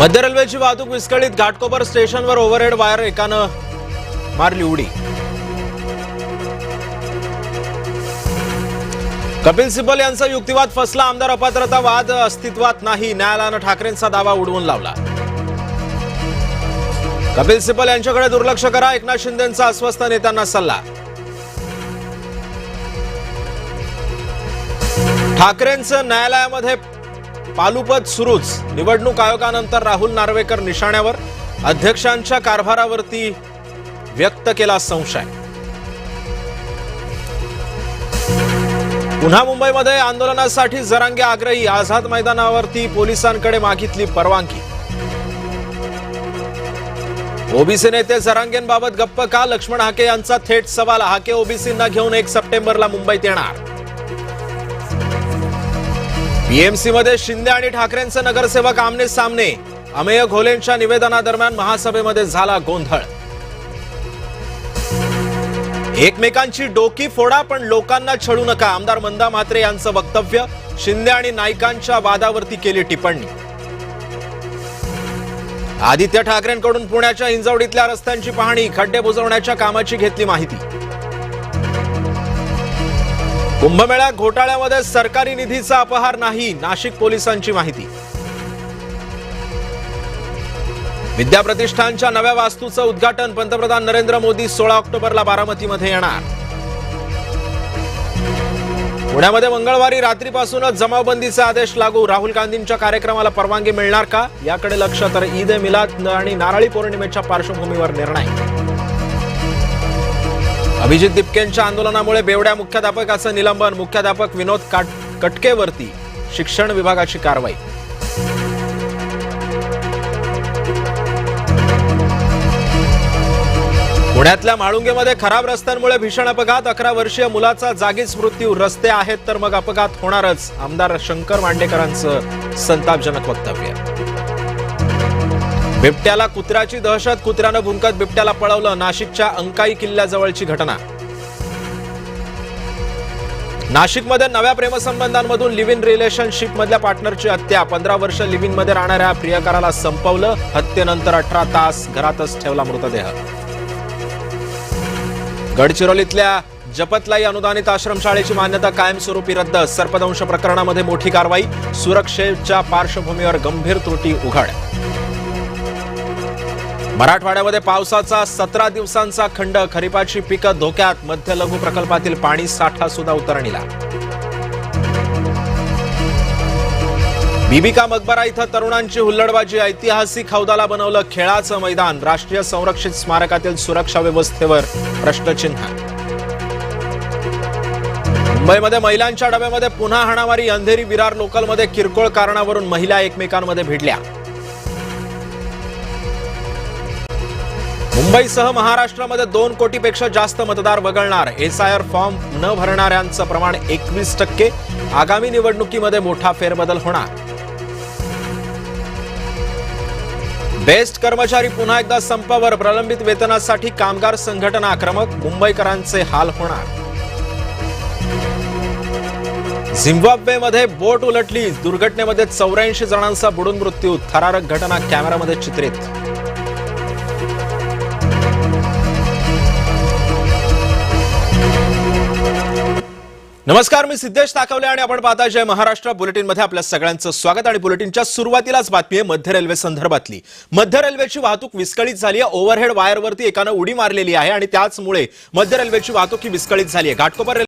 मध्य रेल्वेची वाहतूक विस्कळीत, घाटकोपर स्टेशनवर ओव्हरहेड वायर एकानं मारली उडी। कपिल सिब्बल यांचा युक्तिवाद फसला, आमदार अपात्रता वाद अस्तित्वात नाही, न्यायालयानं ठाकरेंचा दावा उडवून लावला। कपिल सिब्बल यांच्याकडे दुर्लक्ष करा, एकनाथ शिंदेंचा अस्वस्थ नेत्यांना सल्ला। ठाकरेंचं न्यायालयामध्ये पालुपद सुरूच, निवडणूक आयोगानंतर राहुल नार्वेकर निशाण्यावर, अध्यक्षांच्या कारभारावरती व्यक्त केला संशय। पुन्हा मुंबईमध्ये आंदोलनासाठी जरांगे आग्रही, आझाद मैदानावरती पोलिसांकडे मागितली परवानगी। ओबीसी नेते जरांगेंबाबत गप्प का, लक्ष्मण हाके यांचा थेट सवाल। हाके ओबीसींना घेऊन 1 सप्टेंबरला मुंबईत येणार। बीएमसी मध्ये शिंदे आणि ठाकरेंचे नगरसेवक आमने सामने, अमेय घोलेंच्या निवेदनादरम्यान महासभेमध्ये झाला गोंधळ। एकमेकांची डोकी फोडा पण लोकांना छळू नका, आमदार मंदा म्हात्रे यांचं वक्तव्य। शिंदे आणि नाईकांच्या वादावरती केली टिप्पणी। आदित्य ठाकरेंकडून पुण्याच्या हिंजवडीतल्या रस्त्यांची पाहणी, खड्डे बुजवण्याच्या कामाची घेतली माहिती। कुंभमेळा घोटाळ्यामध्ये सरकारी निधीचा अपहार नाही, नाशिक पोलिसांची माहिती। विद्याप्रतिष्ठानच्या नव्या वास्तूचं उद्घाटन, पंतप्रधान नरेंद्र मोदी 16 ऑक्टोबरला बारामतीमध्ये येणार। पुण्यामध्ये मंगळवारी रात्रीपासूनच जमावबंदीचे आदेश लागू, राहुल गांधींच्या कार्यक्रमाला परवानगी मिळणार का याकडे लक्ष, तर ईद ए मिलाद आणि नारळी पौर्णिमेच्या पार्श्वभूमीवर निर्णय। अभिजित दिपकेंच्या आंदोलनामुळे बेवड्या मुख्याध्यापकाचं निलंबन, मुख्याध्यापक विनोद कटकेवरती शिक्षण विभागाची कारवाई। पुण्यातल्या म्हाळुंगेमध्ये खराब रस्त्यांमुळे भीषण अपघात, 11 वर्षीय मुलाचा जागीच मृत्यू। रस्ते आहेत तर मग अपघात होणारच, आमदार शंकर मांडेकरांचं संतापजनक वक्तव्य। बिबट्याला कुत्र्याची दहशत, कुत्र्यानं भुंकत बिबट्याला पळवलं, नाशिकच्या अंकाई किल्ल्याजवळची घटना। नाशिकमध्ये नव्या प्रेमसंबंधांमधून लिव्ह इन रिलेशनशिप मधल्या पार्टनरची हत्या, 15 वर्ष लिव्ह इन मध्ये राहणाऱ्या प्रियकराला संपवलं, हत्येनंतर 18 तास घरातच ठेवला मृतदेह। गडचिरोलीतल्या जपतलाई अनुदानित आश्रमशाळेची मान्यता कायमस्वरूपी रद्द, सर्पदंश प्रकरणामध्ये मोठी कारवाई, सुरक्षेच्या पार्श्वभूमीवर गंभीर त्रुटी उघड। मराठवाड्यामध्ये पावसाचा 17 दिवसांचा खंड, खरीपाची पिकं धोक्यात, मध्य लघु प्रकल्पातील पाणी साठा सुद्धा उतरणीला। बीबी का मकबरा इथं तरुणांची हुल्लडबाजी, ऐतिहासिक हौदाला बनवलं खेळाचं मैदान, राष्ट्रीय संरक्षित स्मारकातील सुरक्षा व्यवस्थेवर प्रश्नचिन्ह। मुंबईमध्ये महिलांच्या डब्यामध्ये पुन्हा हाणामारी, अंधेरी विरार लोकलमध्ये किरकोळ कारणावरून महिला एकमेकांमध्ये भिडल्या। मुंबईसह महाराष्ट्रामध्ये 2 कोटीपेक्षा जास्त मतदार वगळणार, एसआयआर फॉर्म न भरणाऱ्यांचं प्रमाण 21%, आगामी निवडणुकीमध्ये मोठा फेरबदल होणार। बेस्ट कर्मचारी पुन्हा एकदा संपावर, प्रलंबित वेतनासाठी कामगार संघटना आक्रमक, मुंबईकरांचे हाल होणार। झिम्बाब्वेमध्ये बोट उलटली, दुर्घटनेमध्ये 84 जणांचा बुडून मृत्यू, थरारक घटना कॅमेरामध्ये चित्रित। नमस्कार, मी सिद्धेश ताकवले आणि आपण पाहता जय महाराष्ट्र बुलेटिन मध्ये आपल्या सगळ्यांचं स्वागत। आणि बुलेटिनच्या सुरुवातीलाच बातमी आहे मध्य रेल्वे संदर्भातली। मध्य रेल्वेची वाहतूक विस्कळीत झाली आहे, ओव्हरहेड वायरवरती एकानं उडी मारलेली आहे आणि त्याचमुळे मध्य रेल्वेची वाहतूक ही विस्कळीत झाली आहे। घाटकोपर